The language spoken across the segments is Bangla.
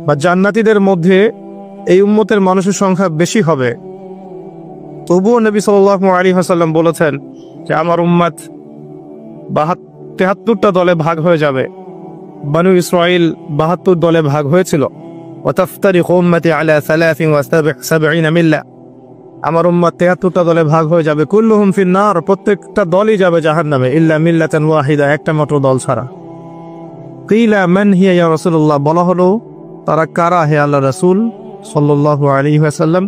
বা জান্নাতীদের মধ্যে এই উম্মতের মানুষের সংখ্যা বেশি হবে, তবুও নবী সাল্লাল্লাহু আলাইহি ওয়াসাল্লাম বলেছেন যে আমার উম্মত 73টা দলে ভাগ হয়ে যাবে। বনু ইসরাইল 72 দলে ভাগ হয়েছিল। ওয়াতাফতারিকু উম্মতি আলা 73 মিল্লা, আমার উম্মত 73টা দলে ভাগ হয়ে যাবে। কুল্লুহুম ফিন্নার, প্রত্যেকটা দলই যাবে জাহান্নামে, ইল্লা মিল্লাতান ওয়াহিদা, একটা মাত্র দল ছাড়া। কিলা মান হিয়া ইয়া রাসূলুল্লাহ, বলা হলো তারা কারা হে আল্লাহ রাসূল সাল্লাল্লাহু আলাইহি ওয়াসাল্লাম?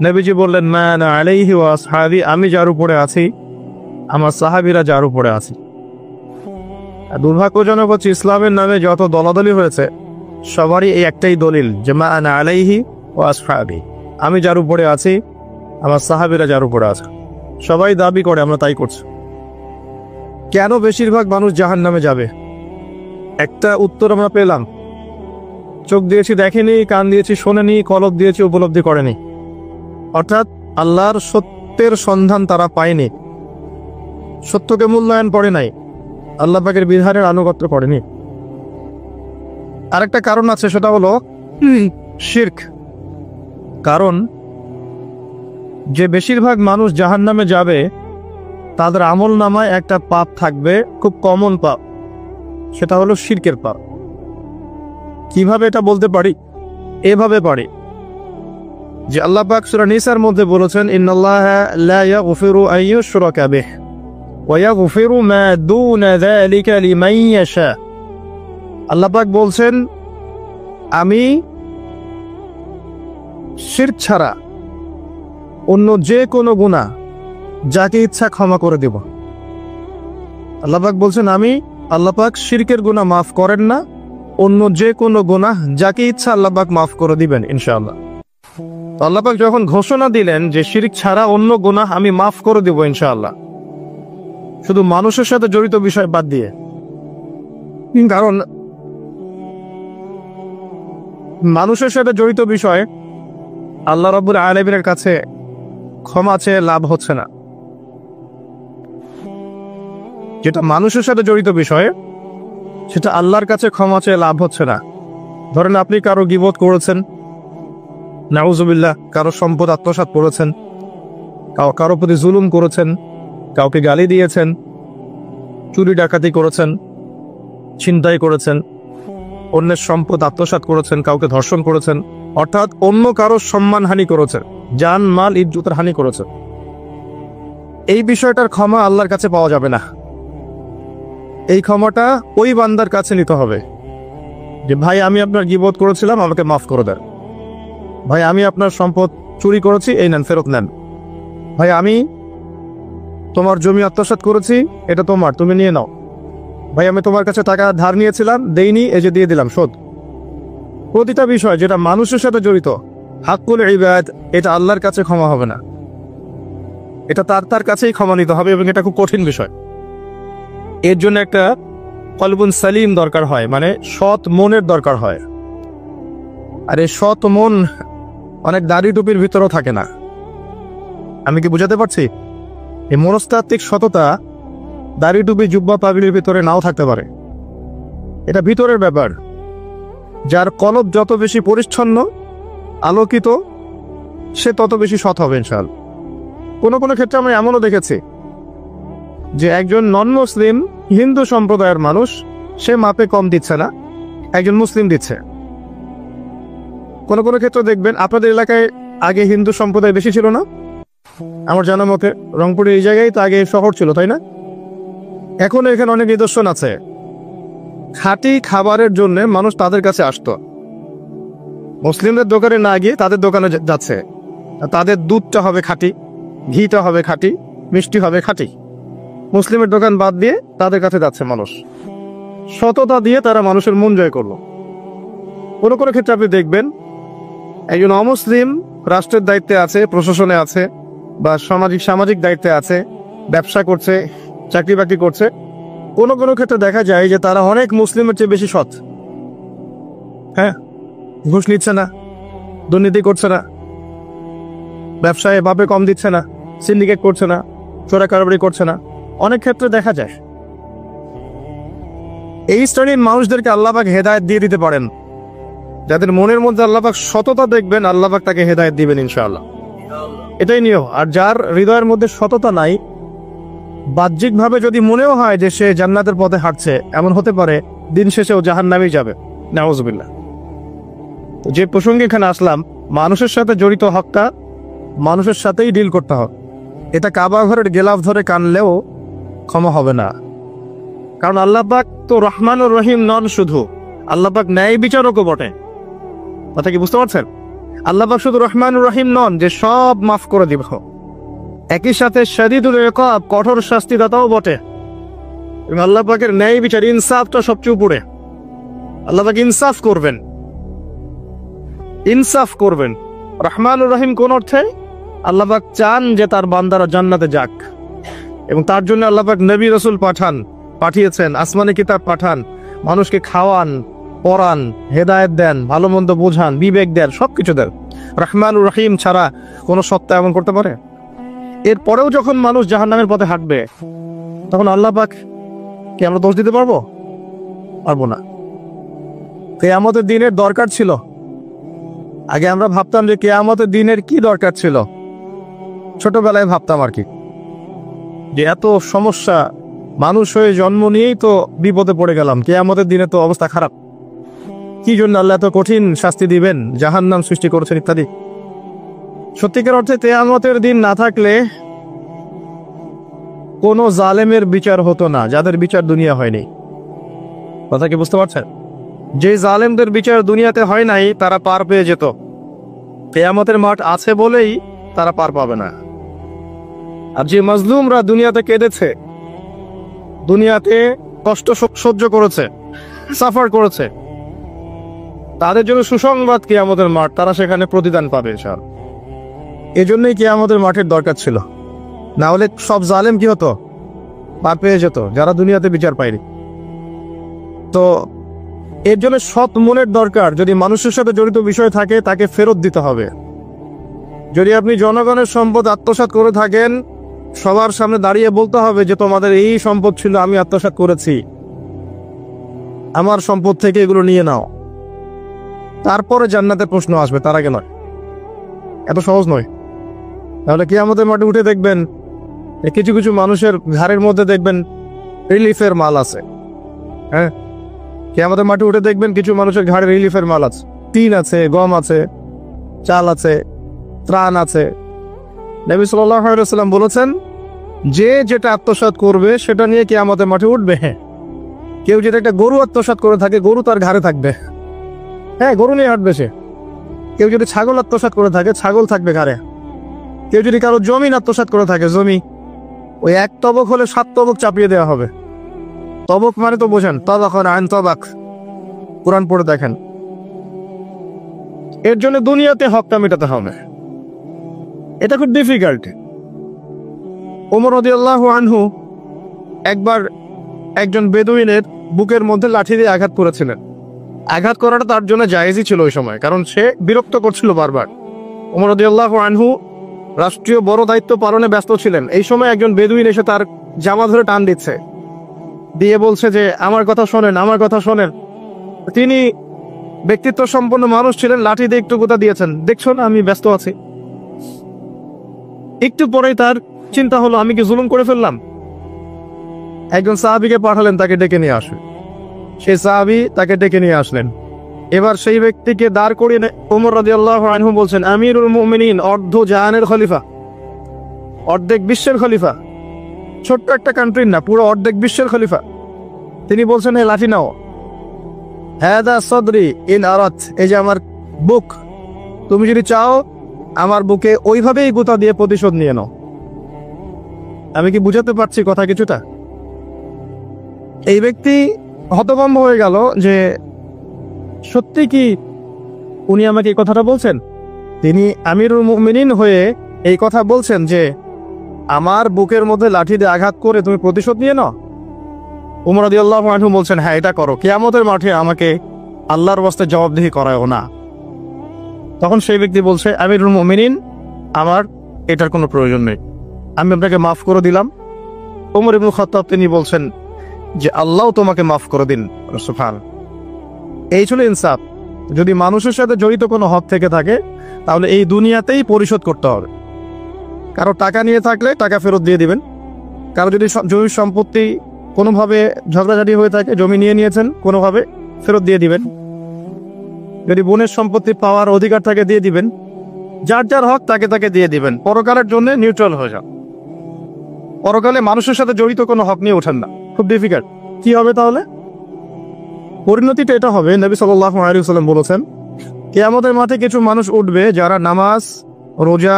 নবীজি বললেন মা আনা আলাইহি ওয়া আসহাবি, আমি যার উপরে আছি, আমার সাহাবীরা যার উপরে আছে। দুর্ভাগ্যজনক হচ্ছে ইসলামের নামে যত দলাদলি হয়েছে সবারই এই একটাই দলিল যে মা আনা আলাইহি ওয়া আসহাবি, আমি যার উপরে আছি, আমার সাহাবীরা যার উপরে আছে। সবাই দাবি করে, আমরা তাই করছি। কেন বেশিরভাগ মানুষ জাহান্নামে যাবে? একটা উত্তর আমরা পেলাম, চোখ দিয়েছি দেখেনি, কান দিয়েছি শোনেনি, কলব দিয়েছি উপলব্ধি করেনি। অর্থাৎ আল্লাহর সত্যের সন্ধান তারা পায়নি, সত্যকে মূল্যায়ন করে নাই, আল্লাহ পাকের বিধানের আনুগত্য করেনি। আরেকটা কারণ আছে, সেটা হলো শিরক। কারণ যে বেশিরভাগ মানুষ জাহান্নামে যাবে তাদের আমল নামায় একটা পাপ থাকবে, খুব কমন পাপ, সেটা হলো শিরকের পাপ। কিভাবে এটা বলতে পারি? এভাবে পারি যে আল্লাহ পাক সূরা নিসার মধ্যে বলেছেন ইন্নাল্লাহা লা ইয়াগফিরু আন ইউশরাকা বিহি ওয়া ইয়াগফিরু মা দুনা যালিকা লিমান ইয়াশা। আল্লাহ পাক বলছেন আমি শিরক ছাড়া অন্য যে কোনো গুনাহ যাকে ইচ্ছা ক্ষমা করে দেব। আল্লাহ পাক বলছেন আমি, আল্লাহ পাক শিরকের গুনাহ মাফ করেন না, অন্য যে কোনো গুনাহ যাকে ইচ্ছা আল্লাহ পাক মাফ করে দিবেন ইনশাআল্লাহ। আল্লাহ পাক যখন ঘোষণা দিলেন যে শিরক ছাড়া অন্য গুনাহ আমি মাফ করে দেব ইনশাআল্লাহ, শুধু মানুষের সাথে জড়িত বিষয় বাদ দিয়ে। কারণ মানুষের সাথে জড়িত বিষয় আল্লাহ রাব্বুল আলামিনের কাছে ক্ষমা চেয়ে লাভ হচ্ছে না। যেটা মানুষের সাথে জড়িত বিষয় সেটা আল্লাহর কাছে ক্ষমা চেয়ে লাভ হচ্ছে না। ধরেন আপনি কারো গীবত করেছেন, নাউজুবিল্লাহ, কারো সম্পদ আত্মসাৎ করেছেন, কারো প্রতি জুলুম করেছেন, কাউকে গালি দিয়েছেন, চুরি ডাকাতি করেছেন, ছিনতাই করেছেন, অন্যের সম্পদ আত্মসাৎ করেছেন, কাউকে ধর্ষণ করেছেন, অর্থাৎ অন্য কারো সম্মানহানি করেছেন, জান মাল ইজ্জতের হানি করেছেন। এই বিষয়টার ক্ষমা আল্লাহর কাছে পাওয়া যাবে না। এই ক্ষমাটা ওই বান্দার কাছে নিতে হবে যে ভাই আমি আপনার গীবত করেছিলাম, আমাকে মাফ করে দেন। ভাই আমি আপনার সম্পদ চুরি করেছি, এই নেন, ফেরত নেন। ভাই আমি তোমার জমি আত্মসাৎ করেছি, এটা তোমার, তুমি নিয়ে নাও। ভাই আমি তোমার কাছে টাকা ধার নিয়েছিলাম, দেইনি, এই যে দিয়ে দিলাম, শোধ। প্রতিটা বিষয় যেটা মানুষের সাথে জড়িত, হাক্কুল ইবাদ, এটা আল্লাহর কাছে ক্ষমা হবে না, এটা তার কাছেই ক্ষমা নিতে হবে, এবং এটা খুব কঠিন বিষয়। এর জন্য একটা কলবুন সালিম দরকার হয়, মানে সৎ মনের দরকার হয়। আর এই সৎ মন অনেক দাড়ি টুপির ভিতরেও থাকে না। আমি কি বুঝাতে পারছি? এই মনস্তাত্ত্বিক সততা দাড়ি টুপি জুব্বা পাগড়ির ভিতরে নাও থাকতে পারে, এটা ভিতরের ব্যাপার। যার কলব যত বেশি পরিচ্ছন্ন আলোকিত, সে তত বেশি সৎ হবে ইনশাআল্লাহ। কোনো কোনো ক্ষেত্রে আমরা এমনও দেখেছি যে একজন নন মুসলিম হিন্দু সম্প্রদায়ের মানুষ, সে মাপে কম দিচ্ছে না, একজন মুসলিম দিচ্ছে। কোনো কোনো ক্ষেত্রে দেখবেন আপনাদের এলাকায় আগে হিন্দু সম্প্রদায় বেশি ছিল না? আমার জানা মতে রংপুরের এই জায়গায় তো আগে শহর ছিল, তাই না? এখন এখানে অনেক নিদর্শন আছে, খাঁটি খাবারের জন্য মানুষ তাদের কাছে আসতো, মুসলিমদের দোকানে না গিয়ে তাদের দোকানে যাচ্ছে। তাদের দুধটা হবে খাঁটি, ঘিটা হবে খাঁটি, মিষ্টি হবে খাঁটি। মুসলিমের দোকান বাদ দিয়ে তাদের কাছে যাচ্ছে মানুষ, সততা দিয়ে তারা মানুষের মন জয় করলো। কোনো কোনো ক্ষেত্রে আপনি দেখবেন একজন অমুসলিম রাষ্ট্রের দায়িত্বে আছে, প্রশাসনে আছে, বা সামাজিক দায়িত্বে আছে, ব্যবসা করছে, চাকরি বাকরি করছে। কোনো কোনো ক্ষেত্রে দেখা যায় যে তারা অনেক মুসলিমের চেয়ে বেশি সৎ। হ্যাঁ, ঘুষ নিচ্ছে না, দুর্নীতি করছে না, ব্যবসায় বাপে কম দিচ্ছে না, সিন্ডিকেট করছে না, চোরা কারবারি করছে না, অনেক ক্ষেত্রে দেখা যায়। এই শ্রেণীর মানুষদেরকে আল্লাহ পাক হেদায়েত দিয়ে দিতে পারেন, যাদের মনের মধ্যে আল্লাহ পাক সততা দেখবেন, আল্লাহ পাক তাকে হেদায়েত দিবেন ইনশাআল্লাহ। এটাই নিয়ম। আর যার হৃদয়ের মধ্যে সততা নাই, বাহ্যিকভাবে যদি মনেও হয় যে সে জান্নাতের পথে হাঁটছে, এমন হতে পারে দিন শেষেও জাহান্নামেই যাবে, নাউযুবিল্লাহ। তো যে প্রসঙ্গে এখানে আসলাম, মানুষের সাথে জড়িত হকটা মানুষের সাথেই ডিল করতে হবে। এটা কাবা ঘরের গেলাফ ধরে কানলেও ক্ষমা হবে না। কারণ আল্লাহ পাক তো রহমানুর রহিম নন, শুধু আল্লাহ পাক ন্যায় বিচারকও বটে। কথা কি বুঝতে পারছেন? আল্লাহ পাক শুধু রহমানুর রহিম নন যে সব মাফ করে দিব, একই সাথে শাদীদুল ইকাব, কঠোর শাস্তিদাতাও বটে। এবং আল্লাহ পাকের ন্যায় বিচার, ইনসাফটা সবচেয়ে উপরে। আল্লাহ পাক ইনসাফ করবেন, ইনসাফ করবেন। রহমানুর রহিম কোন অর্থে? আল্লাহ পাক চান যে তার বান্দারা জান্নাতে যাক, এবং তার জন্য আল্লাহ পাক নবী রাসূল পাঠিয়েছেন, আসমানি কিতাব পাঠান, মানুষকে খাওয়ান, পড়ান, হেদায়েত দেন, ভালো মন্দ বোঝান, বিবেক দেন, সবকিছু দেন। রহমানুর রহিম ছাড়া কোনো সত্তা এমন করতে পারে? এরপরেও যখন মানুষ জাহান্নামের পথে হাঁটবে, তখন আল্লাহ পাক কি আমরা দোষ দিতে পারবো? পারবো না। কিয়ামতের দিনের দরকার ছিল। আগে আমরা ভাবতাম যে কিয়ামতের দিনের কি দরকার ছিল, ছোটবেলায় ভাবতাম আর কি, যে এত সমস্যা, মানুষ হয়ে জন্ম নিয়েই তো বিপদে পড়ে গেলাম, কিয়ামতের দিনে তো অবস্থা খারাপ, কি জন্য আল্লাহ এত কঠিন শাস্তি দিবেন, জাহান্নাম সৃষ্টি করেছেন ইত্যাদি। সত্যিকার অর্থে কিয়ামতের দিন না থাকলে কোনো জালেমের বিচার হতো না, যাদের বিচার দুনিয়া হয়নি। কথা কি বুঝতে পারছেন? যে জালেমদের বিচার দুনিয়াতে হয় নাই, তারা পার পেয়ে যেত। কিয়ামতের মাঠ আছে বলেই তারা পার পাবে না। আর যে মাজলুমরা দুনিয়াতে কেঁদেছে, দুনিয়াতে কষ্ট সহ্য করেছে, সাফার করেছে, তাদের জন্য সুসংবাদ কিয়ামতের মাঠ, তারা সেখানে প্রতিদান পাবে ইনশাআল্লাহ। এজন্যই কিয়ামতের মাঠের দরকার ছিল, না হলে সব জালেম কি হতো? পার পেয়ে যেত, যারা দুনিয়াতে বিচার পায়নি। তো এর জন্য সৎ মনের দরকার। যদি মানুষের সাথে জড়িত বিষয় থাকে, তাকে ফেরত দিতে হবে। যদি আপনি জনগণের সম্পদ আত্মসাৎ করে থাকেন, সবার সামনে দাঁড়িয়ে বলতে হবে যে তোমাদের এই সম্পদ ছিল, আমি আত্মসাৎ করেছি, আমার সম্পদ থেকে এগুলো নিয়ে নাও। তারপরে জান্নাতের প্রশ্ন আসবে, তার আগে নয়। এত সহজ নয়। তাহলে কিয়ামতের মাঠে উঠে দেখবেন কিছু কিছু মানুষের ঘাড়ের মধ্যে দেখবেন রিলিফের মাল আছে। হ্যাঁ, কিয়ামতের মাঠে উঠে দেখবেন কিছু মানুষের ঘাড়ে রিলিফের মাল আছে, টিন আছে, গম আছে, চাল আছে, ত্রাণ আছে। নবী সাল্লাল্লাহু আলাইহি ওয়াসাল্লাম বলেছেন, যে যেটা আত্মসাৎ করবে সেটা নিয়ে কিয়ামতের মাঠে উঠবে। হ্যাঁ, কেউ যদি একটা গরু আত্মসাৎ করে থাকে, গরু তার ঘাড়ে থাকবে। হ্যাঁ, গরু নিয়ে হাঁটবে সে। কেউ যদি ছাগল আত্মসাৎ করে থাকে, ছাগল থাকবে ঘাড়ে। কেউ যদি কারো জমিন আত্মসাৎ করে থাকে, জমি, ওই এক তবক হলে 7 তবক চাপিয়ে দেওয়া হবে। তবক মানে তো বোঝেন, তবাক আইন তবাক, কোরআন পড়ে দেখেন। এর জন্য দুনিয়াতে হকটা মেটাতে হবে, এটা খুব ডিফিকাল্ট। ওমর রাদিয়াল্লাহু আনহু একবার একজন বেদুইনের বুকের মধ্যে লাঠি দিয়ে আঘাত করেছিলেন। আঘাত করাটা তার জন্য জায়েজই ছিল ওই সময়, কারণ সে বিরক্ত করছিল বারবার। ওমর রাদিয়াল্লাহু আনহু রাষ্ট্রীয় বড় দায়িত্ব পালনে ব্যস্ত ছিলেন। এই সময় একজন বেদুইন এসে তার জামা ধরে টান দিচ্ছে, দিয়ে বলছে যে আমার কথা শোনেন, আমার কথা শোনেন। তিনি ব্যক্তিত্ব সম্পন্ন মানুষ ছিলেন, লাঠি দিয়ে একটু গোতা দিয়েছেন, দেখছো না আমি ব্যস্ত আছি। একটু পরেই তার চিন্তা হলো, আমি কি জুলুম করে ফেললাম? একজন সাহাবীকে পাঠালেন তাকে ডেকে নিয়ে আসে। সেই সাহাবী তাকে ডেকে নিয়ে আসলেন। এবার সেই ব্যক্তিকে দাঁড় করিয়ে ওমর রাদিয়াল্লাহু আনহু বলছেন, আমিরুল মুমিনিন, অর্ধ জাহানের খলিফা, অর্ধেক বিশ্বের খলিফা, ছোট্ট একটা কান্ট্রির না, পুরো অর্ধেক বিশ্বের খলিফা। তিনি বলছেন, এই লাঠি নাও। হাদা সদরি ইন আরাত, এই যে আমার বুক, তুমি যদি চাও আমার বুকে ওইভাবেই গুতা দিয়ে প্রতিশোধ নিয়ে নাও। আমি কি বুঝাতে পারছি কথা কিছুটা? এই ব্যক্তি হতভম্ব হয়ে গেল যে সত্যি কি উনি আমাকে এই কথাটা বলছেন? তিনি আমিরুল মুমিনিন হয়ে এই কথা বলছেন যে আমার বুকের মধ্যে লাঠি দিয়ে আঘাত করে তুমি প্রতিশোধ নিয়ে নাও। ওমর রাদিয়াল্লাহু আনহু বলছেন, হ্যাঁ এটা করো, কিয়ামতের মাঠে আমাকে আল্লাহর ওয়াস্তে জবাবদিহি করায়ও না। তখন সেই ব্যক্তি বলছে, আমিরুল মুমিনিন, আমার এটার কোনো প্রয়োজন নেই, আমি আপনাকে মাফ করে দিলাম। ওমর ইবনে খাত্তাব তিনি বলছেন যে আল্লাহ তোমাকে মাফ করে দিন। সুবহান। এই ছিল ইনসাফ। যদি মানুষের সাথে জড়িত কোনো হক থেকে থাকে তাহলে এই দুনিয়াতেই পরিশোধ করতে হবে। কারো টাকা নিয়ে থাকলে টাকা ফেরত দিয়ে দিবেন। কারো যদি জমি সম্পত্তি কোনোভাবে ঝগড়াঝাটি হয়ে থাকে, জমি নিয়েছেন কোনোভাবে, ফেরত দিয়ে দিবেন। যদি বোনের সম্পত্তি পাওয়ার অধিকার থাকে দিয়ে দিবেন। যার যার হক তাকে তাকে দিয়ে দিবেন। পরকালের জন্য নিউট্রাল হয়ে যান। পরকালে মানুষের সাথে জড়িত কোনো হক নিয়ে ওঠেন না, খুব ডিফিকাল্ট। কি হবে তাহলে? পরিণতিটা এটা হবে, নবী সাল্লাল্লাহু আলাইহি ওয়াসাল্লাম বলেছেন, কিয়ামতের মাঠে কিছু মানুষ উঠবে যারা নামাজ, রোজা,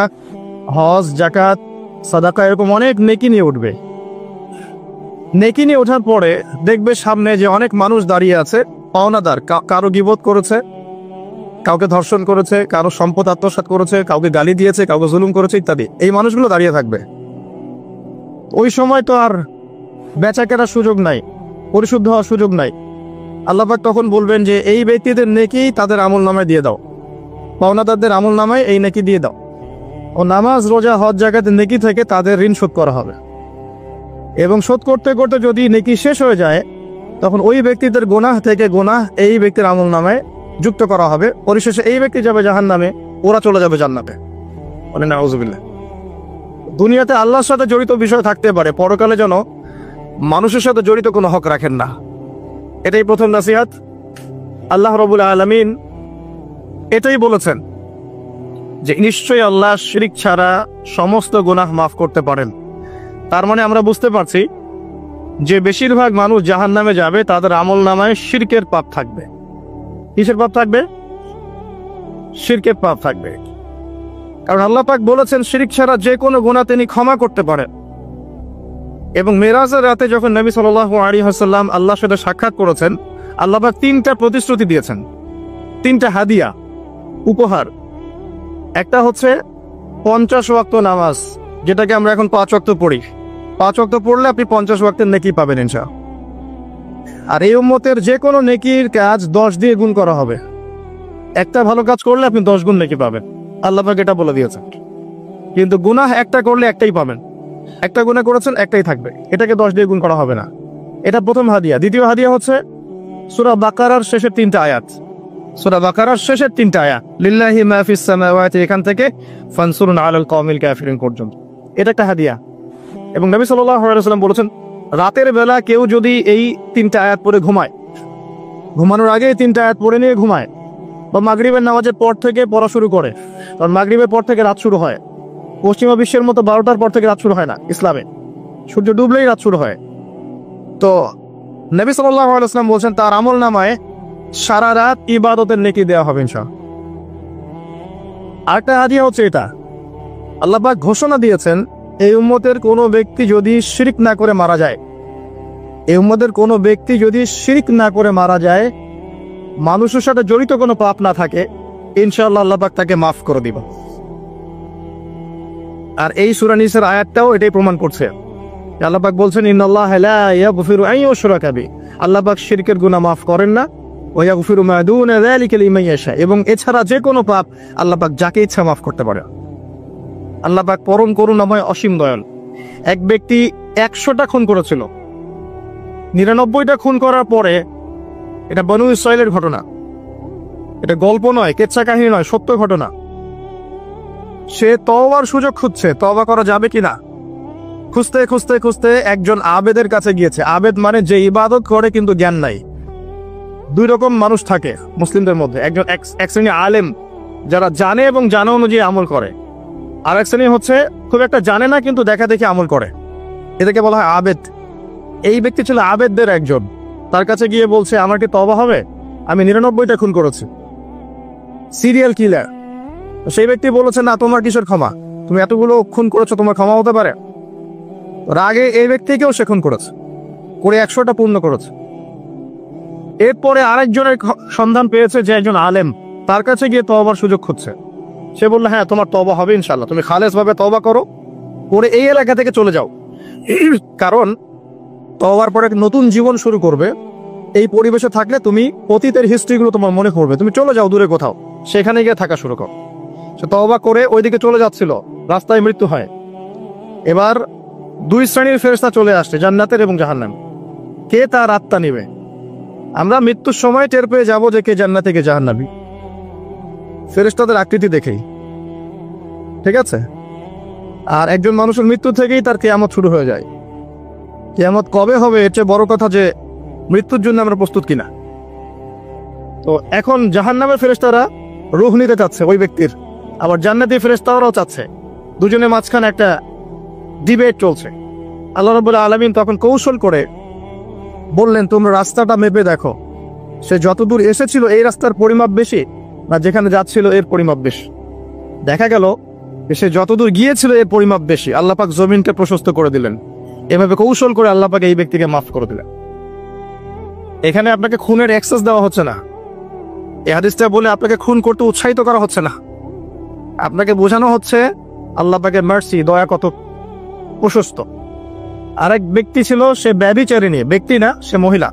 হজ, যাকাত, সাদাকা এরকম অনেক নেকি নিয়ে উঠবে। নেকি নিয়ে ওঠার পরে দেখবে সামনে যে অনেক মানুষ দাঁড়িয়ে আছে পাওনাদার, কারো গীবত করেছে, কাউকে ধর্ষণ করেছে, কারো সম্পদ আত্মসাৎ করেছে, কাউকে গালি দিয়েছে, কাউকে জুলুম করেছে ইত্যাদি। এই মানুষগুলো দাঁড়িয়ে থাকবে। ওই সময় তো আর বেচা কেনার সুযোগ নাই, পরিশুদ্ধ হওয়ার সুযোগ নাই। আল্লাহ পাক তখন বলবেন যে এই ব্যক্তিদের নেকি তাদের আমল নামায় দিয়ে দাও, পাওনাদারদের আমল নামায় এই নেকি দিয়ে দাও। ও নামাজ, রোজা, হজ, যাকাতের নেকি থেকে তাদের ঋণ শোধ করা হবে। এবং শোধ করতে করতে যদি নেকি শেষ হয়ে যায় তখন ওই ব্যক্তিদের গুনাহ থেকে গুনাহ এই ব্যক্তির আমল নামায় যুক্ত করা হবে। পরিশেষে এই ব্যক্তি যাবে জাহান্নামে, ওরা চলে যাবে জান্নাতে। বলে নাউযুবিল্লাহ। দুনিয়াতে আল্লাহর সাথে জড়িত বিষয় থাকতে পারে, পরকালে যেন মানুষের সাথে জড়িত কোনো হক রাখেন না। এটাই প্রথম নসিহত। আল্লাহ রাব্বুল আলামিন এটাই বলেছেন যে নিশ্চয়ই আল্লাহ শিরক ছাড়া সমস্ত গুনাহ মাফ করতে পারেন। তার মানে আমরা বুঝতে পারছি যে বেশিরভাগ মানুষ জাহান্নামে যাবে তাদের আমল নামায় শিরকের পাপ থাকবে। কিসের পাপ থাকবে? শিরকের পাপ থাকবে। কারণ আল্লাহ পাক বলেছেন শিরক ছাড়া যে কোনো গুনাহ তিনি ক্ষমা করতে পারেন। এবং মেরাজের রাতে যখন নবী সাল্লাল্লাহু আলাইহি ওয়াসাল্লাম আল্লাহর সাথে সাক্ষাৎ করেছেন, আল্লাহ পাক 3টা প্রতিশ্রুতি দিয়েছেন, 3টা হাদিয়া, উপহার। একটা হচ্ছে 50 ওয়াক্ত নামাজ, যেটাকে আমরা এখন 5 ওয়াক্ত পড়ি। 5 ওয়াক্ত পড়লে আপনি 50 ওয়াক্তের নেকি পাবেন ইনশাআল্লাহ। আর এই উম্মতের যে কোনো নেকির কাজ 10 দিয়ে গুণ করা হবে। একটা ভালো কাজ করলে আপনি 10 গুণ নেকি পাবেন, আল্লাহ পাক এটা বলে দিয়েছেন। কিন্তু গুনাহ একটা করলে একটাই পাবেন। একটা গুনাহ করেছেন, একটাই থাকবে, এটাকে 10 দিয়ে গুণ করা হবে না। এটা প্রথম হাদিয়া। দ্বিতীয় হাদিয়া হচ্ছে সূরা বাকারার শেষের 3টা আয়াত। সূরা বাকারার শেষের 3টা আয়াত, লিল্লাহি মা ফিস সামাওয়াতি, এখান থেকে ফানসুরুন আলাল কওমিল কাফিরিন পর্যন্ত। এটা একটা হাদিয়া। এবং নবী সাল্লাল্লাহু আলাইহি ওয়াসাল্লাম বলেছেন, রাতের বেলা কেউ যদি এই 3টা আয়াত পড়ে ঘুমায়, ঘুমানোর আগে এই 3টা আয়াত পড়ে নিয়ে ঘুমায়, বা মাগরিবের নামাজের পর থেকে পড়া শুরু করে, কারণ মাগরিবের পর থেকে রাত শুরু হয়। পশ্চিমা বিশ্বের মতো 12টার পর থেকে রাত শুরু হয় না, ইসলামে সূর্য ডুবলেই রাত শুরু হয়। তো নবী সাল্লাল্লাহু আলাইহি ওয়াসাল্লাম বলছেন তার আমল নামায় সারা রাত ইবাদতের নেকি দেওয়া হবে ইনশাআল্লাহ। আরেকটা হাদিয়া হচ্ছে এটা, আল্লাহ পাক ঘোষণা দিয়েছেন এই উম্মতের কোনো ব্যক্তি যদি শিরক না করে মারা যায়, এই উম্মতের কোনো ব্যক্তি যদি শিরক না করে মারা যায়, মানুষের সাথে জড়িত কোনো পাপ না থাকে, ইনশাআল্লাহ আল্লাহ পাক তাকে মাফ করে দিবে। আর এই সূরা নিসার আয়াতটাও এটাই প্রমাণ করছে। আল্লাহ পাক বলছেন ইন্নাল্লাহা লা ইয়াগফিরু আন ইউশরাকা বিহি, আল্লাহ পাক শিরকের গুনাহ মাফ করেন না, ওয়া ইয়াগফিরু মা দুনা যালিকা লিমান ইয়াশা, এবং এছাড়া যে কোনো পাপ আল্লাহ পাক যাকে ইচ্ছা মাফ করতে পারে। আল্লাহ পাক পরম করুণাময়, অসীম দয়াল। এক ব্যক্তি 100টা খুন করেছিল, 99টা খুন করার পরে, এটা বনু ইসরাইলের ঘটনা, এটা গল্প নয়, কেচ্ছা কাহিনী নয়, সত্য ঘটনা। সে তওবার সুযোগ খুঁজছে, তওবা করা যাবে কিনা। খুঁজতে খুঁজতে খুঁজতে একজন আবেদের কাছে গিয়েছে। আবেদ মানে যে ইবাদত করে কিন্তু জ্ঞান নাই। 2 রকম মানুষ থাকে মুসলিমদের মধ্যে, একজন এক শ্রেণী আলেম যারা জানে এবং জানা অনুযায়ী আমল করে, আর এক শ্রেণী হচ্ছে খুব একটা জানে না কিন্তু দেখা দেখে আমল করে, এটাকে বলা হয় আবেদ। এই ব্যক্তি ছিল আবেদদের একজন। তার কাছে গিয়ে বলছে আমার কি তওবা হবে, আমি 99টা খুন করেছি, সিরিয়াল কিলার। সেই ব্যক্তি বলেছে না, তোমার কিসের ক্ষমা, তুমি এতগুলো খুন করেছো, তোমার ক্ষমা হতে পারে। রাগে এই ব্যক্তিকেও সে খুন করেছে, করে 100টা পূর্ণ করেছে। এরপরে আরেকজনের সন্ধান পেয়েছে যে একজন আলেম, তার কাছে গিয়ে তওবার সুযোগ খুঁজছে। সে বলল হ্যাঁ তোমার তওবা হবে ইনশাআল্লাহ, তুমি খালেস ভাবে তওবা করো, করে এই এলাকা থেকে চলে যাও। কারণ তওবার পরে নতুন জীবন শুরু করবে, এই পরিবেশে থাকলে তুমি অতীতের হিস্ট্রিগুলো তোমার মনে পড়বে, তুমি চলে যাও দূরে কোথাও, সেখানে গিয়ে থাকা শুরু করো। সে তওবা করে ওইদিকে চলে যাচ্ছিল, রাস্তায় মৃত্যু হয়। এবার 2 শ্রেণীর ফেরেশতা চলে আসছে, জান্নাতের এবং জাহান্নাম। কে তার আত্মা নিবে? আমরা মৃত্যুর সময় টের পেয়ে যাব যে কে জান্নাতি কে জাহান্নামী ফেরেশতাদের আকৃতি দেখেই, ঠিক আছে? আর একজন মানুষের মৃত্যু থেকেই তার কিয়ামত শুরু হয়ে যায়। কিয়ামত কবে হবে এর চেয়ে বড় কথা যে মৃত্যুর জন্য আমরা প্রস্তুত কিনা। তো এখন জাহান্নামের ফেরেশতারা রূহ নিতে চাচ্ছে ওই ব্যক্তির, আবার জান্নাতি ফেরেশতারাও চাচ্ছে। দুজনের মাঝখানে একটা ডিবেট চলছে। আল্লাহ রাব্বুল আলামিন তখন কৌশল করে বললেন, তোমরা রাস্তাটা মেপে দেখো, সে যতদূর এসেছিল এই রাস্তার পরিমাপ বেশি না যেখানে যাচ্ছিল এর পরিমাপ বেশি। দেখা গেল সে যতদূর গিয়েছিল এর পরিমাপ বেশি। আল্লাহ পাক জমিনকে প্রশস্ত করে দিলেন। এভাবে কৌশল করে আল্লাহ পাক এই ব্যক্তিকে মাফ করে দিলেন। এখানে আপনাকে খুনের অ্যাক্সেস দেওয়া হচ্ছে না। এই হাদিসটা বলে আপনাকে খুন করতে উৎসাহিত করা হচ্ছে না। আপনাকে বোঝানো হচ্ছে আল্লাহ পাকের মার্সি, দয়া কত প্রশস্ত। আরেক ব্যক্তি ছিল, সে ব্যভিচারিণী, ব্যক্তি না, সে মহিলা।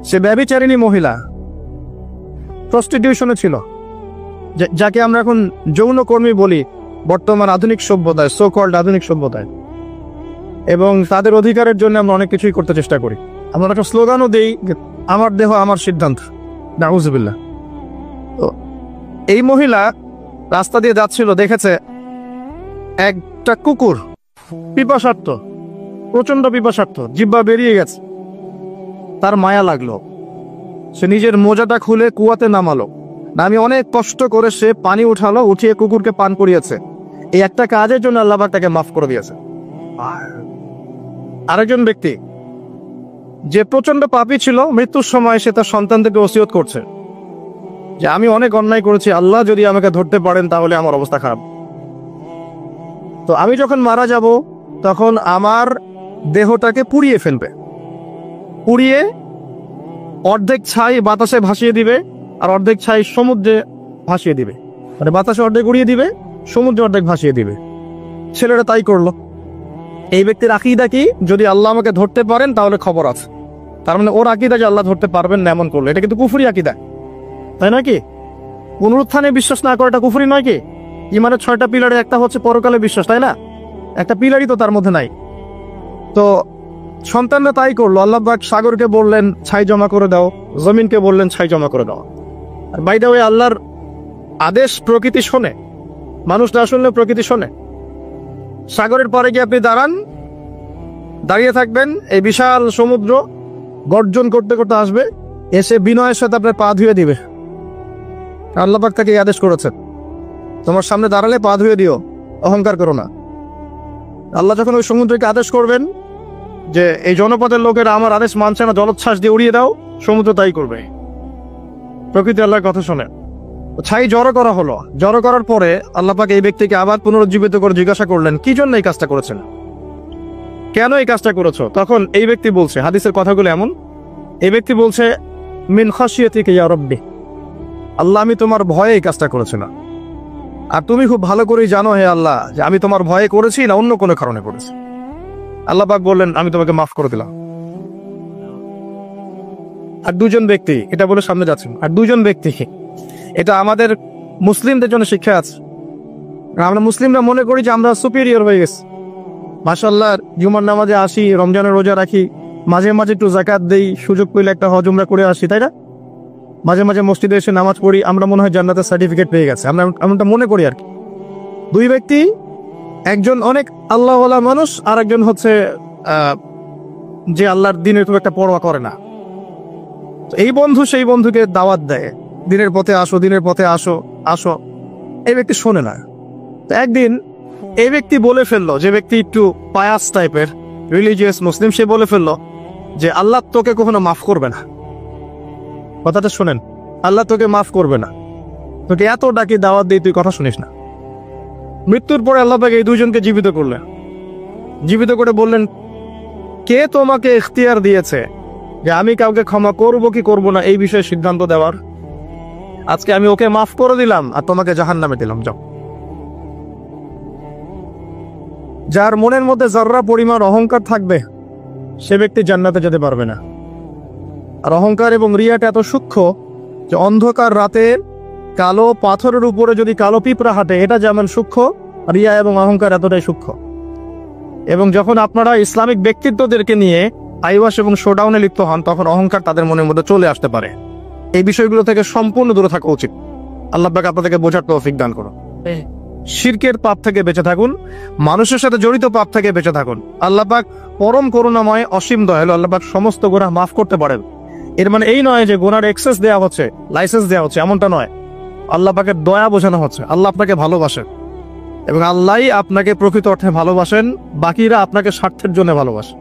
সে ব্যভিচারিণী মহিলা, প্রস্টিটিউশনে ছিল, যাকে আমরা এখন যৌনকর্মী বলি বর্তমান আধুনিক সভ্যতায়, সো কল্ড আধুনিক সভ্যতায়। এবং তাদের অধিকারের জন্য আমরা অনেক কিছুই করতে চেষ্টা করি। আমরা একটা স্লোগানও দিই, আমার দেহ আমার সিদ্ধান্ত, নাউজুবিল্লাহ। তো এই মহিলা রাস্তা দিয়ে যাচ্ছিল, দেখেছে একটা কুকুর পিপাসার্থ, প্রচন্ড পিপাসার্থ, জিহ্বা বেরিয়ে গেছে। তার মায়া লাগলো, সে নিজের মোজাটা খুলে কুয়াতে নামালো। নামি অনেক কষ্ট করে সে পানি উঠালো, উঠিয়ে কুকুরকে পান করিয়েছে। এই একটা কাজের জন্য আল্লাহ পাক তাকে মাফ করে দিয়েছে। আরেকজন ব্যক্তি যে প্রচন্ড পাপী ছিল, মৃত্যুর সময় সে তার সন্তানদেরকে ওসিয়ত করছে যে আমি অনেক অন্যায় করেছি, আল্লাহ যদি আমাকে ধরতে পারেন তাহলে আমার অবস্থা খারাপ। তো আমি যখন মারা যাব তখন আমার দেহটাকে পুড়িয়ে ফেলবে, পুড়িয়ে অর্ধেক ছাই বাতাসে ভাসিয়ে দিবে আর অর্ধেক ছাই সমুদ্রে ভাসিয়ে দিবে। মানে বাতাসে অর্ধেক উড়িয়ে দিবে, সমুদ্রে অর্ধেক ভাসিয়ে দিবে। ছেলেরা তাই করলো। এই ব্যক্তির আকীদা কি, যদি আল্লাহ আমাকে ধরতে পারেন তাহলে খবর আছে। তার মানে ওর আকীদা যে আল্লাহ ধরতে পারবেন না এমন করলো। এটা কিন্তু কুফরি আকীদা, তাই নাকি? পুনরুত্থানে বিশ্বাস না করাটা কুফরি নয় কি? ইমানের 6টা পিলারে একটা হচ্ছে পরকালে বিশ্বাস, তাই না? একটা পিলারই তো তার মধ্যে নাই। তো সন্তানরা তাই করলো। আল্লাহ পাক সাগরকে বললেন ছাই জমা করে দাও, জমিনকে বললেন ছাই জমা করে দাও। আর বাই দ্য ওয়ে, আল্লাহর আদেশ প্রকৃতি শোনে, মানুষ না শুনলে প্রকৃতি শোনে। সাগরের পরে গিয়ে আপনি দাঁড়িয়ে থাকবেন, এই বিশাল সমুদ্র গর্জন করতে করতে আসবে, এসে বিনয়ের সাথে আপনার পা ধুয়ে দিবে। আল্লাহ পাক তাকে আদেশ করেছেন, তোমার সামনে দাঁড়ালে পা ধুয়ে দিও, অহংকার করো না। আল্লাহ যখন ওই সমুদ্রকে আদেশ করবেন যে এই জনপদের লোকেরা আমার আদেশ মানছে না, জলোচ্ছ্বাস দিয়ে উড়িয়ে দাও, সমুদ্র তাই করবে। প্রকৃতি আল্লাহর কথা শোনে। ছাই জড়ো করা হলো। জড়ো করার পরে আল্লাহ পাক এই ব্যক্তিকে আবার পুনরুজ্জীবিত করে জিজ্ঞাসা করলেন, কি জন্য এই কাজটা করেছেন, কেন এই কাজটা করেছো? তখন এই ব্যক্তি বলছে, হাদিসের কথাগুলো এমন, এই ব্যক্তি বলছে, মিন খাশিয়াতিকা ইয়া রাব্বি, আল্লাহ আমি তোমার ভয়ে এই কাজটা করেছি না। আর তুমি খুব ভালো করেই জানো হে আল্লাহ যে আমি তোমার ভয়ে করেছি না অন্য কোনো কারণে করেছি। আল্লাহ পাক বললেন, আমি তোমাকে মাফ করে দিলাম। আর দুজন ব্যক্তি, এটা বলে সামনে যাচ্ছেন, আর দুজন ব্যক্তি, এটা আমাদের মুসলিমদের জন্য শিক্ষা আছে। আমরা মুসলিমরা মনে করি যে আমরা সুপিরিয়র হয়ে গেছি। মাশাআল্লাহ, জুমার নামাজে আসি, রমজানের রোজা রাখি, মাঝে মাঝে একটু জাকাত দেই, সুযোগ পেলে একটা হজ উমরা করে আসি, তাই না? মাঝে মাঝে মসজিদে এসে নামাজ পড়ি, আমরা মনে হয় জান্নাতের সার্টিফিকেট পেয়ে গেছে, আমরা এমনটা মনে করি আর কি। দুই ব্যক্তি, একজন অনেক আল্লাহওয়ালা মানুষ, আর একজন হচ্ছে যে আল্লাহর দিনের খুব একটা পরোয়া করে না। তো এই বন্ধু সেই বন্ধুকে দাওয়াত দেয়, দিনের পথে আসো, দিনের পথে আসো আসো। এই ব্যক্তি শোনে না। তো একদিন এই ব্যক্তি বলে ফেললো, যে ব্যক্তি একটু পায়াস টাইপের রিলিজিয়াস মুসলিম, সে বলে ফেললো যে আল্লাহ তোকে কখনো মাফ করবে না। কথাটা শোনেন, আল্লাহ তোকে মাফ করবে না, তোকে এত ডাকি দাওয়াত দিই, তুই কথা শুনিস না। মৃত্যুর পরে আল্লাহ পাক এই দুইজনকে জীবিত করলেন। জীবিত করে বললেন, কে তোমাকে ইখতিয়ার দিয়েছে যে আমি কাউকে ক্ষমা করব কি করব না এই বিষয়ে সিদ্ধান্ত দেওয়ার? আজকে আমি ওকে মাফ করে দিলাম আর তোমাকে জাহান্নামে দিলাম, যাও। যার মনের মধ্যে যাররা পরিমাণ অহংকার থাকবে সে ব্যক্তি জান্নাতে যেতে পারবে না। আর অহংকার এবং রিয়াটা এত সূক্ষ্ম যে অন্ধকার রাতের কালো পাথরের উপরে যদি কালো পিঁপড়া হাঁটে, এটা যেমন সূক্ষ্ম, রিয়া এবং অহংকার এতটাই সূক্ষ্ম। এবং যখন আপনারা ইসলামিক ব্যক্তিত্বদেরকে নিয়ে আইওয়াশ এবং শোডাউনে লিপ্ত হন, তখন অহংকার তাদের মনের মধ্যে চলে আসতে পারে। এই বিষয়গুলো থেকে সম্পূর্ণ দূরে থাকা উচিত। আল্লাহ পাক আপনাদেরকে বোঝার তৌফিক দান করুন। শিরকের পাপ থেকে বেঁচে থাকুন, মানুষের সাথে জড়িত পাপ থেকে বেঁচে থাকুন। আল্লাহ পাক পরম করুণাময়, অসীম দয়ালু। আল্লাহ পাক সমস্ত গুনাহ মাফ করতে পারেন। এর মানে এই নয় যে গুনার এক্সেস দেওয়া হচ্ছে, লাইসেন্স দেওয়া হচ্ছে, এমনটা নয়। আল্লাহ পাকের দয়া বোঝানো হচ্ছে। আল্লাহ আপনাকে ভালোবাসেন এবং আল্লাহই আপনাকে প্রকৃত অর্থে ভালোবাসেন, বাকিরা আপনাকে স্বার্থের জন্য ভালোবাসেন।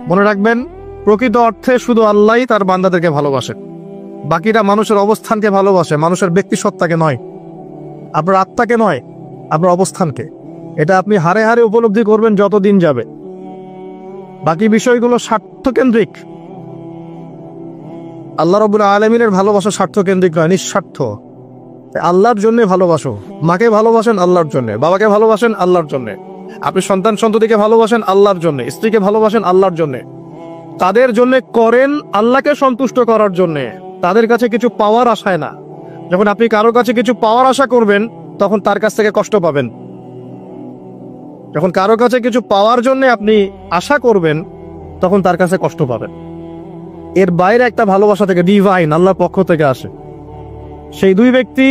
মনে রাখবেন, প্রকৃত অর্থে শুধু আল্লাহই তার বান্দাদেরকে ভালোবাসেন, বাকিরা মানুষের অবস্থানকে ভালোবাসে, মানুষের ব্যক্তিসত্তাকে নয়, আপনার আত্মাকে নয়, আপনার অবস্থানকে। এটা আপনি হারে হারে উপলব্ধি করবেন যত দিন যাবে। বাকি বিষয়গুলো স্বার্থকেন্দ্রিক। আল্লাহ রাব্বুল আলামিনের ভালোবাসা স্বার্থকেন্দ্রিক নয়, নিঃস্বার্থ। আল্লাহর জন্য ভালোবাসো। মাকে ভালোবাসেন আল্লাহর জন্য, বাবাকে ভালোবাসেন আল্লাহর জন্য, আপনি সন্তান সন্ততিকে ভালোবাসেন আল্লাহর জন্য, স্ত্রীকে ভালোবাসেন আল্লাহর জন্য। তাদের জন্য করেন আল্লাহকে সন্তুষ্ট করার জন্য, তাদের কাছে কিছু পাওয়ার আশায় না। যখন আপনি কারোর কাছে কিছু পাওয়ার আশা করবেন, তখন তার কাছ থেকে কষ্ট পাবেন। যখন কারোর কাছে কিছু পাওয়ার জন্য আপনি আশা করবেন, তখন তার কাছে কষ্ট পাবেন। এর বাইরে একটা ভালোবাসা থেকে, ডিভাইন, আল্লাহর পক্ষ থেকে আসে। সেই দুই ব্যক্তি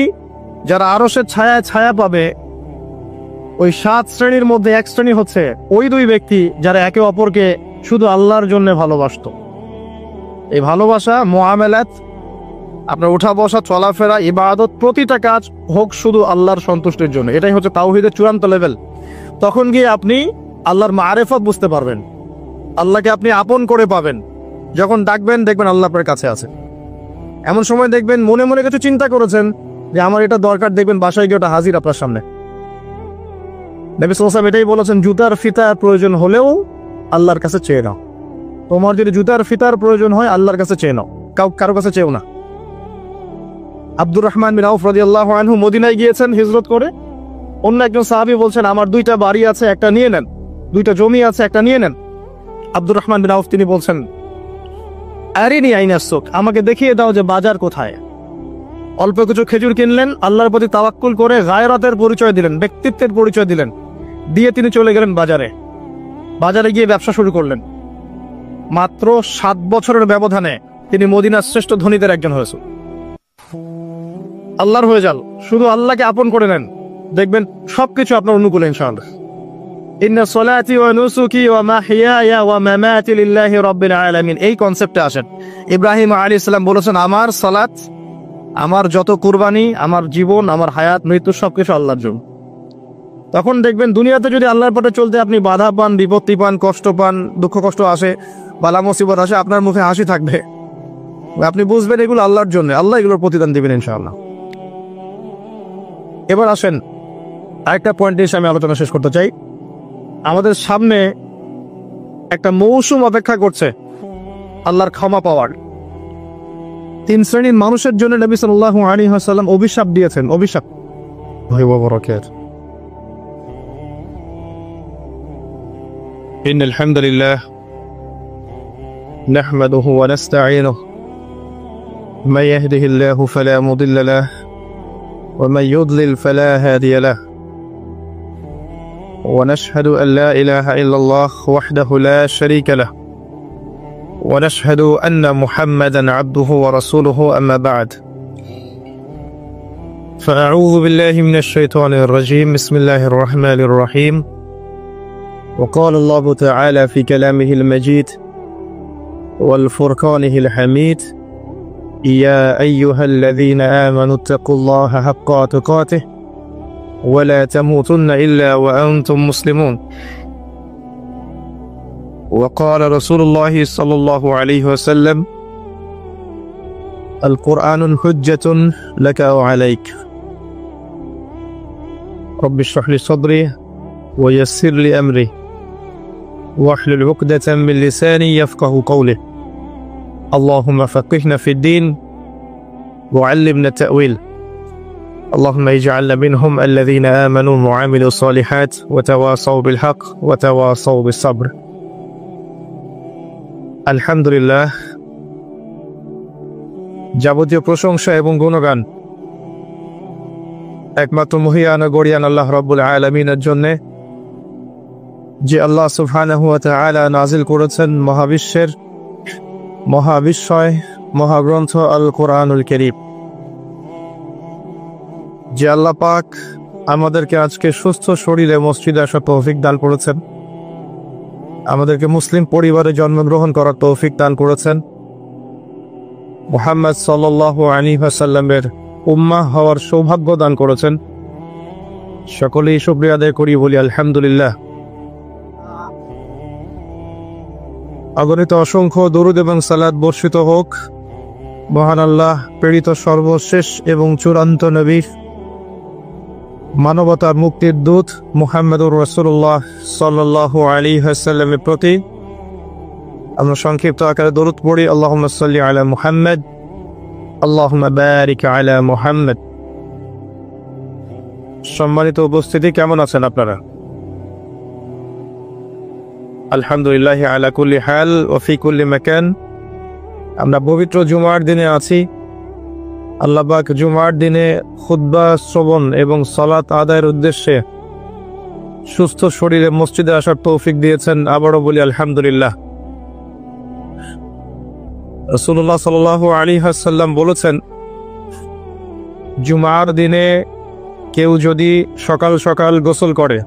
যারা আরশের ছায়ায় ছায়া পাবে, ওই 7 শ্রেণীর মধ্যে এক শ্রেণী হচ্ছে ওই দুই ব্যক্তি যারা একে অপরকে শুধু আল্লাহর জন্য ভালোবাসত। এই ভালোবাসা, মুআমালাত, আপনার উঠা বসা, চলাফেরা, ইবাদত, প্রতিটা কাজ হোক শুধু আল্লাহর সন্তুষ্টির জন্য। এটাই হচ্ছে তাওহীদের চূড়ান্ত লেভেল। তখন গিয়ে আপনি আল্লাহর মারিফত বুঝতে পারবেন, আল্লাহকে আপনি আপন করে পাবেন। যখন ডাকবেন, দেখবেন আল্লাহ আপনার কাছে আছে। এমন সময় দেখবেন মনে মনে কিছু চিন্তা করেছেন যে আমার এটা দরকার, দেখবেন বাসায় গিয়ে ওটা হাজির আপনার সামনে। নবী সাল্লাল্লাহু আলাইহি ওয়াসাল্লাম এটাই বলেছেন, জুতার ফিতার প্রয়োজন হলেও আল্লাহর কাছে চেয়ে নাও। তোমার যদি জুতার ফিতার প্রয়োজন হয়, আল্লাহর কাছে চেয়ে নাও, কারো কাছে চেয়েও না। আব্দুর রহমান বিন আউফ রাদিয়াল্লাহু আনহু মদিনায় গিয়েছেন হিজরত করে। অন্য একজন সাহাবী বলছেন, আমার 2টা বাড়ি আছে, একটা নিয়ে নেন, 2টা জমি আছে, একটা নিয়ে নেন। আব্দুর রহমান বিন আউফ তিনি বলছেন, আরিনি আইনাস সুক, আমাকে দেখিয়ে দাও যে বাজার কোথায়। অল্প কিছু খেজুর কিনলেন, আল্লাহর প্রতি তাওয়াক্কুল করে গায়রাতের পরিচয় দিলেন, ব্যক্তিত্বের পরিচয় দিলেন, দিয়ে তিনি চলে গেলেন বাজারে। বাজারে গিয়ে ব্যবসা শুরু করলেন। মাত্র 7 বছরের ব্যবধানে তিনি মদিনার শ্রেষ্ঠ ধনীদের একজন হয়েছেন। আল্লাহর হয়ে যান, শুধু আল্লাহকে আপন করে নেন, দেখবেন সবকিছু আপনার অনুকূলে ইনশাআল্লাহ। ইন্না সলাতি ওয়া নুসুকি ওয়া মাহইয়ায়া ওয়া মামাতি লিল্লাহি রাব্বিল আলামিন, এই কনসেপ্টে আসেন। ইব্রাহিম আলাইহিস সালাম বলেছেন, আমার সালাত, আমার যত কুরবানি, আমার জীবন, আমার হায়াত, মৃত্যু সবকিছু আল্লাহর জন্য। তখন দেখবেন দুনিয়াতে যদি আল্লাহর পথে চলতে আপনি বাধা পান, বিপত্তি পান, কষ্ট পান, দুঃখ কষ্ট আসে, বালা মুসিবত আসে, আপনার মুখে হাসি থাকবে। আপনি বুঝবেন এগুলো আল্লাহর জন্য, আল্লাহ এগুলোর প্রতিদান দিবেন ইনশাআল্লাহ। এবার আসেন আরেকটা পয়েন্ট নিয়ে আমি আলোচনা শেষ করতে চাই। আমাদের সামনে একটা মৌসুম অপেক্ষা করছে আল্লাহর ক্ষমা পাওয়ার। 3 শ্রেণীর মানুষের জন্য নবী সাল্লাল্লাহু আলাইহি ওয়াসাল্লাম অভিশাপ দিয়েছেন। অভিশাপ ইন্নাল হামদুলিল্লাহ নাহমাদুহু ওয়া নাস্তাঈনুহু মান ইয়াহদিহিল্লাহু ফালা মুদিল্লা লাহু ওয়া মান ইউদ্লিল ফালা হাদিয়া লাহু ونشهد أن لا إله إلا الله وحده لا شريك له ونشهد أن محمدا عبده ورسوله أما بعد فأعوذ بالله من الشيطان الرجيم بسم الله الرحمن الرحيم وقال الله تعالى في كلامه المجيد والفرقانه الحميد يا أيها الذين آمنوا اتقوا الله حق تقاته ولا تموتن إلا وأنتم مسلمون وقال رسول الله صلى الله عليه وسلم القرآن حجة لك وعليك رب اشرح لي صدري ويسر لي أمري واحلل عقدة من لساني يفقه قولي اللهم فقهنا في الدين وعلمنا التأويل اللهم اجعلنا منهم الذين آمنوا وعملوا الصالحات وتواصوا بالحق وتواصوا بالصبر আলহামদুলিল্লাহ, যাবতীয় প্রশংসা এবং গুণগান একমাত্র মহিয়ান ও গরিয়ান আল্লাহ রাব্বুল আলামিনের জন্য, যে আল্লাহ সুবহানাহু ওয়া তাআলা নাজিল করেছেন মহাবিশ্বয় মহাগ্রন্থ আল কোরআনুল কারীম। যে আল্লাহ পাক আমাদেরকে আজকে সুস্থ শরীরে মসজিদে আসার তৌফিক দান করেছেন, আমাদেরকে মুসলিম পরিবারে জন্মগ্রহণ করার তৌফিক দান করেছেন, মুহাম্মদ সাল্লাল্লাহু আলাইহি ওয়াসাল্লামের উম্মাহ হওয়ার সৌভাগ্য দান করেছেন। সকলেই শুকরিয়া আদায় করি, বলি আলহামদুলিল্লাহ। অগণিত অসংখ্য দরুদ এবং সালাত বর্ষিত হোক মহান আল্লাহ প্রেরিত সর্বশেষ এবং চূড়ান্ত নবী, মানবতার মুক্তির দূত মুহাম্মদুর রাসূলুল্লাহ সাল্লাল্লাহু আলাইহি ওয়াসাল্লামের প্রতি। আমরা সংক্ষিপ্ত আকারে দরুদ পড়ি, আল্লাহুম্মা সাল্লি আলা মুহাম্মদ, আল্লাহুম্মা বারিক আলা মুহাম্মদ। সম্মানিত উপস্থিতি, কেমন আছেন আপনারা? আলহামদুলিল্লাহ আলা কুল্লি হাল ওয়া ফি কুল্লি মাকান। আমরা পবিত্র জুমার দিনে আছি। আল্লাহ পাক জুমার দিনে খুতবা শ্রবণ এবং সালাত আদায়ের উদ্দেশ্যে সুস্থ শরীরে মসজিদে আসার তৌফিক দিয়েছেন, আবারও বলি আলহামদুলিল্লাহ। রাসূলুল্লাহ সাল্লাল্লাহু আলাইহি ওয়াসাল্লাম বলেছেন, জুমার দিনে কেউ যদি সকাল সকাল গোসল করে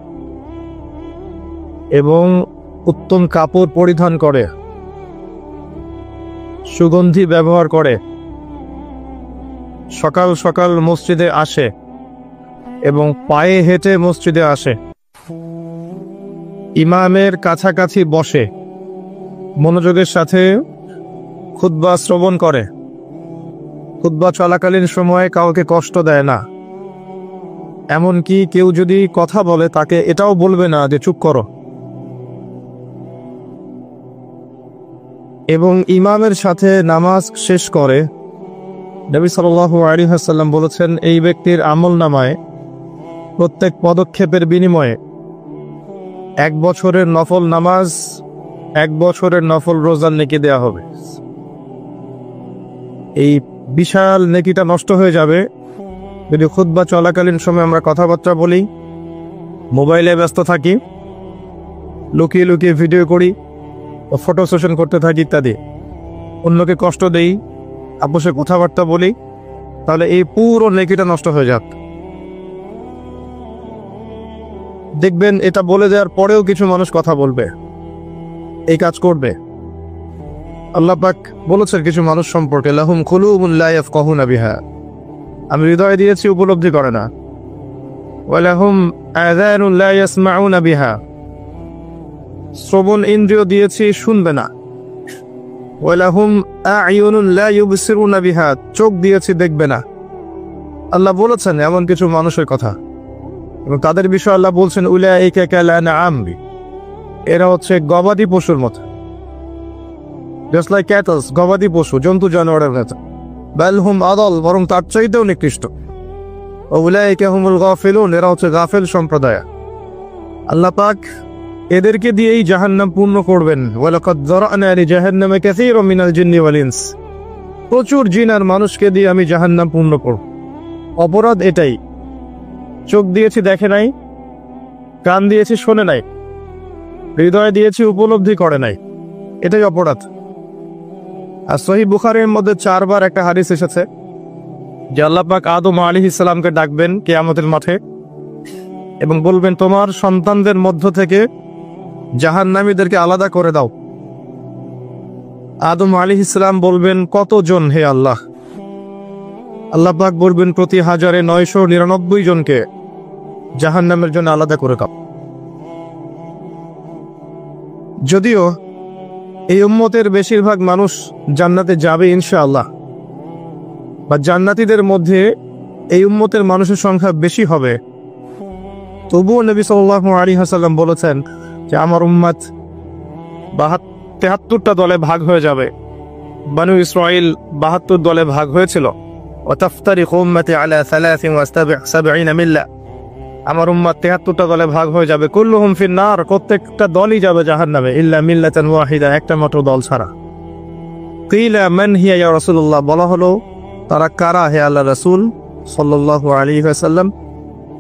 এবং উত্তম কাপড় পরিধান করে, সুগন্ধি ব্যবহার করে, সকাল সকাল মসজিদে আসে এবং পায়ে হেঁটে মসজিদে আসে, ইমামের কাছাকাছি বসে, মনোযোগের সাথে খুতবা শ্রবণ করে, খুতবা চলাকালীন সময়ে কাউকে কষ্ট দেয় না, এমনকি কেউ যদি কথা বলে তাকে এটাও বলবে না যে চুপ করো, এবং ইমামের সাথে নামাজ শেষ করে, নবী সাল্লাল্লাহু আলাইহি ওয়াসাল্লাম বলেছেন, এই ব্যক্তির আমলনামায় প্রত্যেক পদক্ষেপের বিনিময়ে 1 বছরের নফল নামাজ, 1 বছরের নফল রোজার নেকি দেয়া হবে। এই বিশাল নেকিটা নষ্ট হয়ে যাবে যদি খুতবা চলাকালীন সময় আমরা কথাবার্তা বলি, মোবাইলে ব্যস্ত থাকি, লুকিয়ে লুকিয়ে ভিডিও করি, ফটো সেশন করতে থাকি ইত্যাদি, অন্যকে কষ্ট দেই, আপোষে কথাবার্তা বলি, তাহলে এই পুরো নেকিটা নষ্ট হয়ে যাক। দেখবেন এটা বলে দেওয়ার পরেও কিছু মানুষ কথা বলবে, এই কাজ করবে। আল্লাহ পাক বলেছেন কিছু মানুষ সম্পর্কে, লাহুম কুলুবুন লা ইয়াফকাহুনা বিহা, আমি হৃদয় দিয়েছি উপলব্ধি করে না, ওয়া লাহুম আযানুন লা ইয়াসমাউনা বিহা, শ্রবণ ইন্দ্রিয় দিয়েছি শুনবে না, ওয়া লাহুম আ'য়ুনুন লা ইউবসিরুনা বিহা, চোখ দিয়েছি দেখবে না। আল্লাহ বলেছেন এমন কিছু মানুষের কথা, এবং তাদের বিষয়ে আল্লাহ বলছেন, উলাইকা কালানআম, এরা হচ্ছে গবাদি পশুর মতো, জাস্ট লাইক ক্যাটলস, গবাদি পশু, জন্তু জানোয়ারের মতো। বাল হুম আদাল, বরং তার চাইতেও নিকৃষ্ট। উলাইকা হুমুল গাফিলুন, এরা হচ্ছে গাফেল সম্প্রদায়। আল্লাহ পাক এদেরকে দিয়েই জাহান্নাম পূর্ণ করবেন। ওয়ালাকাদ যারানা লিজাহান্নামা কাসীরাম মিনাল জিন্নি ওয়াল ইনস, প্রচুর জিন আর মানুষকে দিয়ে আমি জাহান্নাম পূর্ণ করব। অপরাধ এটাই, চোখ দিয়েছি দেখে নাই, কান দিয়েছি শোনে নাই, হৃদয় দিয়েছি উপলব্ধি করে নাই, এটাই অপরাধ। আর সহিহ বুখারীর মধ্যে 4 বার একটা হাদিস এসেছে যে আল্লাহ পাক আদম আলাইহিস সালামকে ডাকবেন কিয়ামতের মাঠে এবং বলবেন, তোমার সন্তানদের মধ্য থেকে জাহান্নামীদেরকে আলাদা করে দাও। আদম আলাইহিস সালাম বলবেন, কতজন হে আল্লাহ? আল্লাহ পাক বলবেন, প্রতি 1999 জনকে জাহান্নামের জন্য আলাদা করে দাও। যদিও এই উম্মতের বেশিরভাগ মানুষ জান্নাতে যাবে ইনশাআল্লাহ, বা জান্নাতীদের মধ্যে এই উম্মতের মানুষের সংখ্যা বেশি হবে, তবুও নবী সাল্লাল্লাহু আলাইহি ওয়াসাল্লাম বলেছেন যে আমার উম্মত 73টা দলে ভাগ হয়ে যাবে। বানু ইসরাঈল 72 দলে ভাগ হয়েছিল। ওয়া তাফতারিকু উম্মতি আলা 73 মিল্লা, আমার উম্মত 73টা দলে ভাগ হয়ে যাবে। কুল্লুহুম ফিন নার, প্রত্যেকটা দলই যাবে জাহান্নামে, ইল্লা মিল্লাতান ওয়াহিদা, একটা মাত্র দল ছাড়া। কিলা মান হিয়া ইয়া রাসূলুল্লাহ, বলা হলো তারা কারা হে আল্লাহর রাসূল সাল্লাল্লাহু আলাইহি ওয়াসাল্লাম?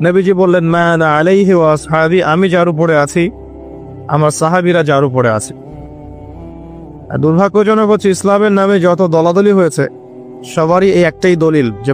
নবীজি বললেন, মা আনা আলাইহি ওয়া আসহাবি, আমি যার উপরে আছি আমার সাহাবীরা যার উপরে আছে। আর দুর্ভাগ্যজনক হচ্ছে ইসলামের নামে যত দলাদলি হয়েছে সবারই এই একটাই দলিল যে